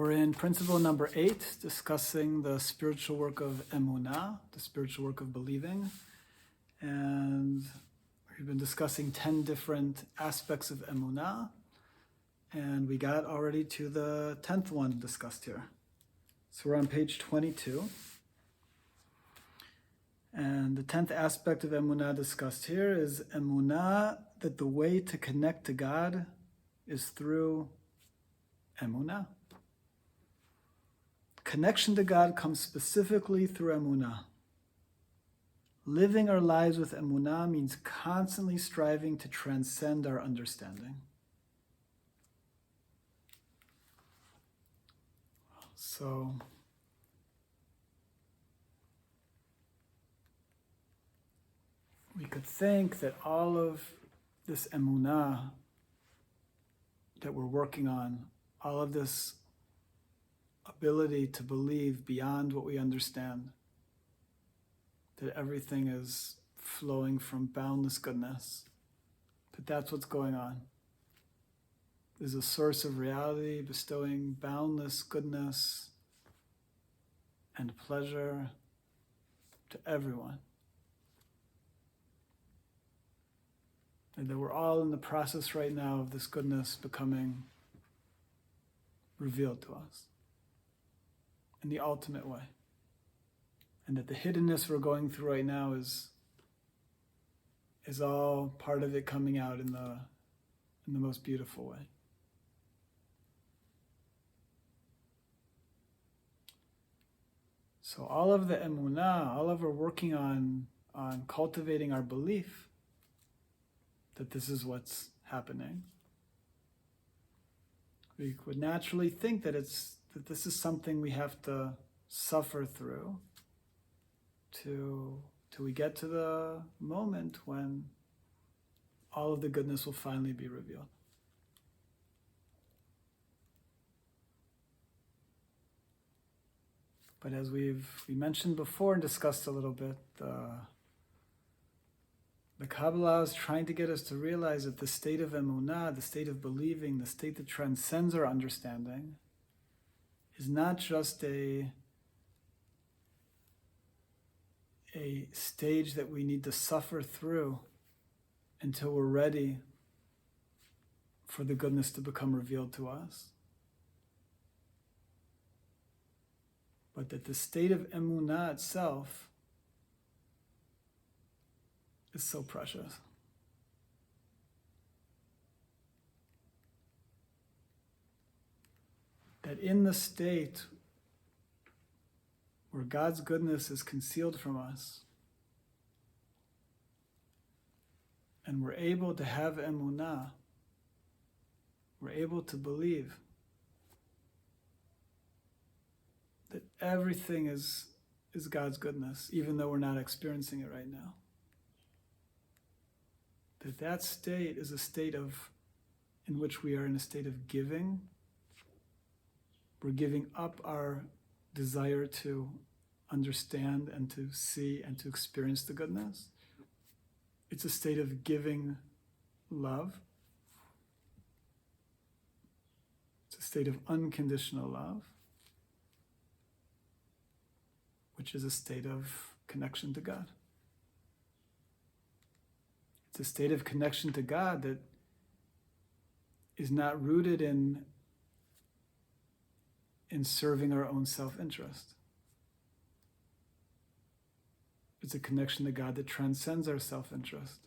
We're in principle number 8, discussing the spiritual work of Emuna, the spiritual work of believing. And we've been discussing 10 different aspects of Emuna. And we got already to the 10th one discussed here. So we're on page 22. And the 10th aspect of Emuna discussed here is Emuna, that the way to connect to God is through Emuna. Connection to God comes specifically through Emuna. Living our lives with Emuna means constantly striving to transcend our understanding. So, we could think that all of this Emuna that we're working on, all of this ability to believe beyond what we understand, that everything is flowing from boundless goodness, that that's what's going on. There's a source of reality bestowing boundless goodness and pleasure to everyone. And that we're all in the process right now of this goodness becoming revealed to us in the ultimate way. And that the hiddenness we're going through right now is all part of it coming out in the most beautiful way. So all of the Emuna, all of our working on cultivating our belief that this is what's happening, we would naturally think that this is something we have to suffer through till we get to the moment when all of the goodness will finally be revealed. But as we mentioned before and discussed a little bit, the Kabbalah is trying to get us to realize that the state of Emunah, the state of believing, the state that transcends our understanding, is not just a stage that we need to suffer through until we're ready for the goodness to become revealed to us. But that the state of Emunah itself is so precious. That in the state where God's goodness is concealed from us, and we're able to have Emunah, we're able to believe that everything is God's goodness, even though we're not experiencing it right now. That state is a state in which we are in a state of giving. We're giving up our desire to understand and to see and to experience the goodness. It's a state of giving love. It's a state of unconditional love, which is a state of connection to God. It's a state of connection to God that is not rooted in serving our own self-interest. It's a connection to God that transcends our self-interest.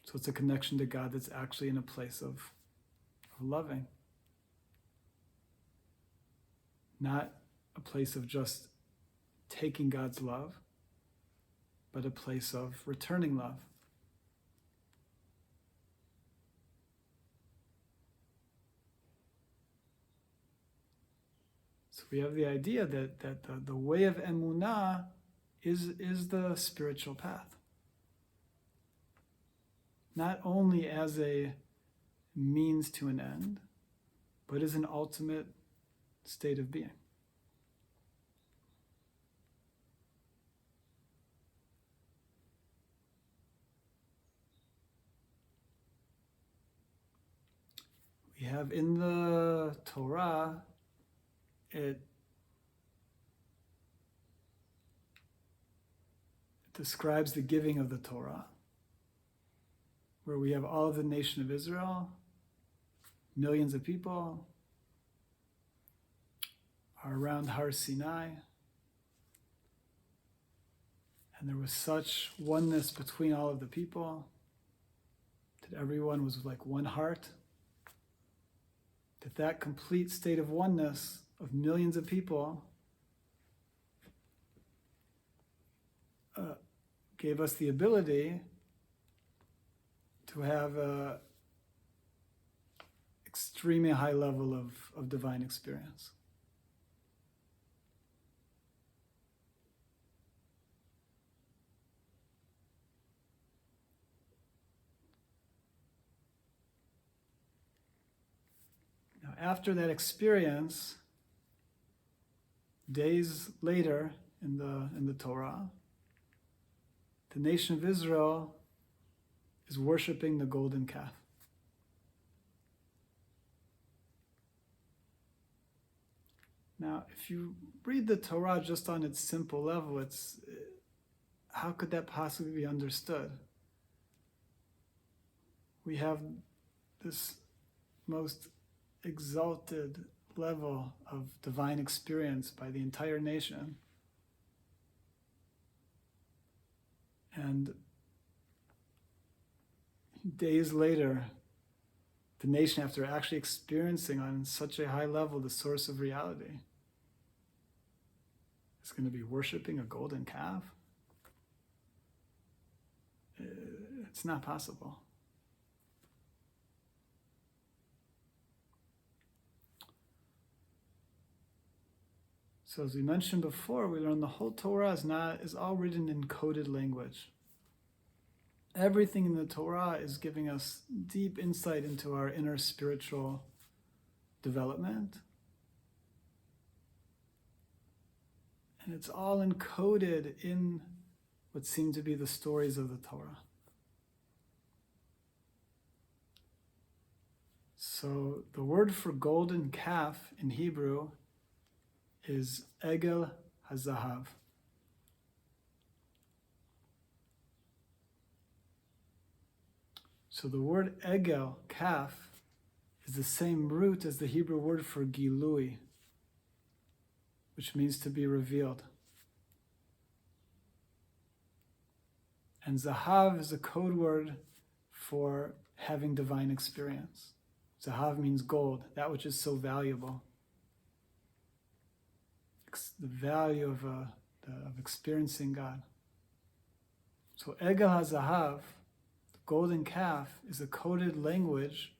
So it's a connection to God that's actually in a place of loving. Not a place of just taking God's love, but a place of returning love. So we have the idea that the way of Emunah is the spiritual path. Not only as a means to an end, but as an ultimate state of being. we have in the Torah, it describes the giving of the Torah, where we have all of the nation of Israel, millions of people, are around Har Sinai. And there was such oneness between all of the people that everyone was like one heart. That complete state of oneness of millions of people gave us the ability to have an extremely high level of divine experience. Now, after that experience, days later in the Torah, the nation of Israel is worshiping the golden calf. Now, if you read the Torah just on its simple level, how could that possibly be understood? We have this most exalted level of divine experience by the entire nation. And days later, the nation, after actually experiencing on such a high level the source of reality, is going to be worshiping a golden calf? It's not possible. So as we mentioned before, we learned the whole Torah is all written in coded language. Everything in the Torah is giving us deep insight into our inner spiritual development. And it's all encoded in what seem to be the stories of the Torah. So the word for golden calf in Hebrew is Egel HaZahav. So the word Egel, calf, is the same root as the Hebrew word for Gilui, which means to be revealed. And Zahav is a code word for having divine experience. Zahav means gold, that which is so valuable. The value of experiencing God. So Egel HaZahav, the golden calf, is a coded language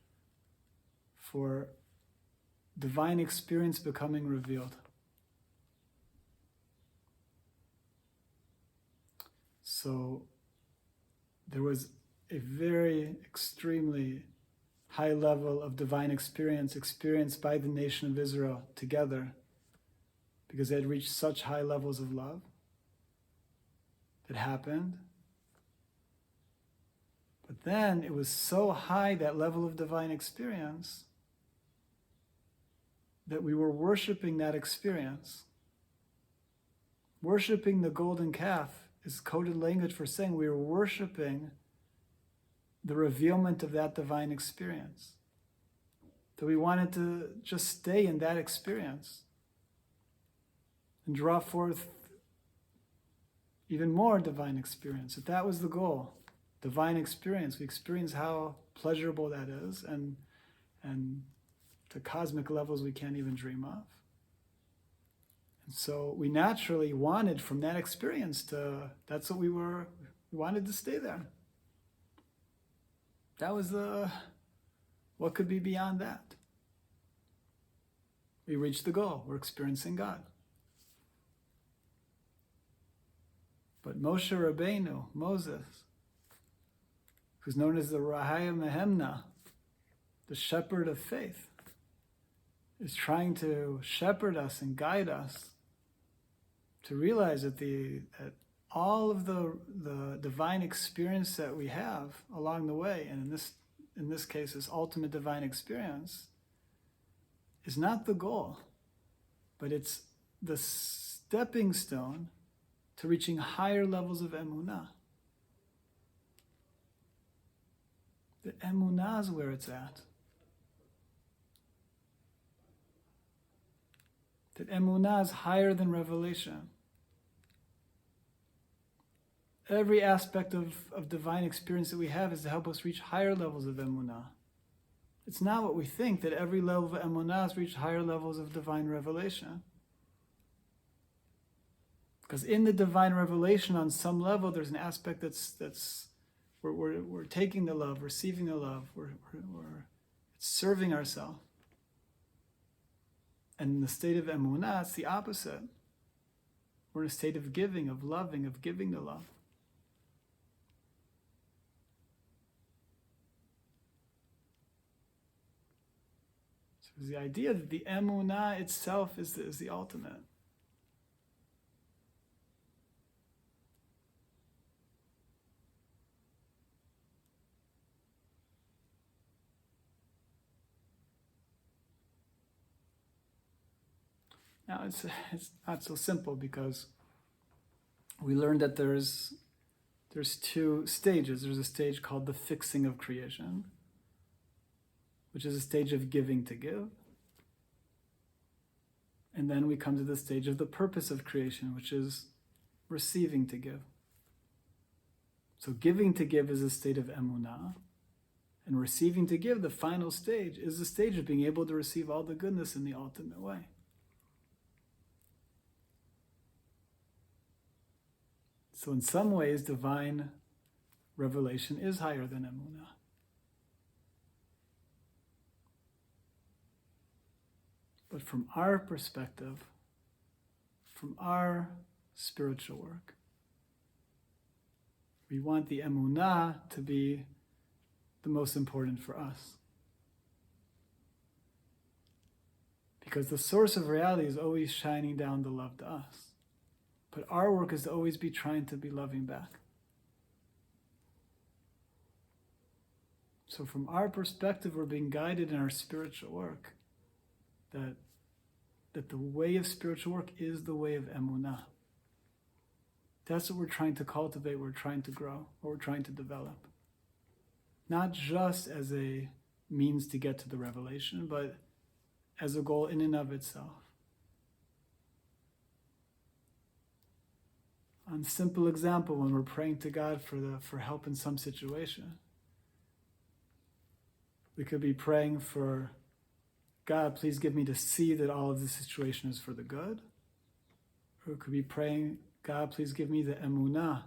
for divine experience becoming revealed. So there was a very extremely high level of divine experience experienced by the nation of Israel together, because they had reached such high levels of love that happened. But then it was so high, that level of divine experience, that we were worshiping that experience. Worshiping the golden calf is coded language for saying we were worshiping the revealment of that divine experience. That we wanted to just stay in that experience and draw forth even more divine experience. If that was the goal, divine experience, we experience how pleasurable that is, and to cosmic levels we can't even dream of. And so we naturally wanted from that experience that's what we wanted to stay there. That was what could be beyond that? We reached the goal, we're experiencing God. But Moshe Rabbeinu, Moses, who's known as the Rahaya Mehemna, the shepherd of faith, is trying to shepherd us and guide us to realize that all of the divine experience that we have along the way, and in this case, this ultimate divine experience, is not the goal, but it's the stepping stone to reaching higher levels of Emuna. The Emuna is where it's at. That Emuna is higher than revelation. Every aspect of divine experience that we have is to help us reach higher levels of Emuna. It's not what we think, that every level of Emuna has reached higher levels of divine revelation. Because in the divine revelation, on some level, there's an aspect that's we're taking the love, receiving the love, we're serving ourselves. And in the state of Emuna, it's the opposite. We're in a state of giving, of loving, of giving the love. So the idea that the Emuna itself is the ultimate. Now, it's not so simple, because we learned that there's two stages. There's a stage called the fixing of creation, which is a stage of giving to give. And then we come to the stage of the purpose of creation, which is receiving to give. So giving to give is a state of Emuna, and receiving to give, the final stage, is the stage of being able to receive all the goodness in the ultimate way. So in some ways, divine revelation is higher than Emuna. But from our perspective, from our spiritual work, we want the Emuna to be the most important for us. Because the source of reality is always shining down the love to us. But our work is to always be trying to be loving back. So from our perspective, we're being guided in our spiritual work that the way of spiritual work is the way of Emuna. That's what we're trying to cultivate, we're trying to grow, what we're trying to develop. Not just as a means to get to the revelation, but as a goal in and of itself. On simple example, when we're praying to God for help in some situation, we could be praying for, God, please give me to see that all of this situation is for the good. Or we could be praying, God, please give me the Emuna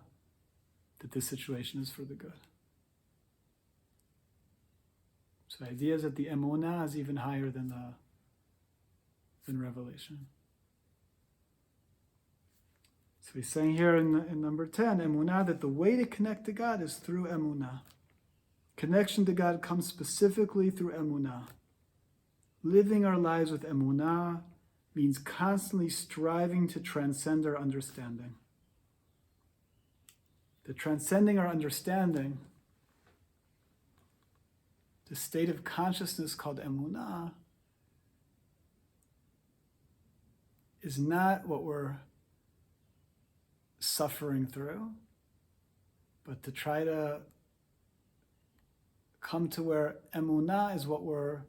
that this situation is for the good. So the idea is that the Emuna is even higher than revelation. So he's saying here in number 10, Emuna, that the way to connect to God is through Emuna. Connection to God comes specifically through Emuna. Living our lives with Emuna means constantly striving to transcend our understanding. The transcending our understanding, the state of consciousness called Emuna, is not what we're suffering through, but to try to come to where Emuna is what we're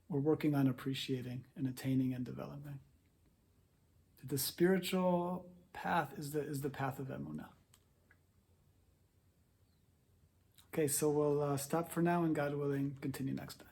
working on appreciating and attaining and developing. The spiritual path is the path of Emuna. Okay, so we'll stop for now, and God willing, continue next time.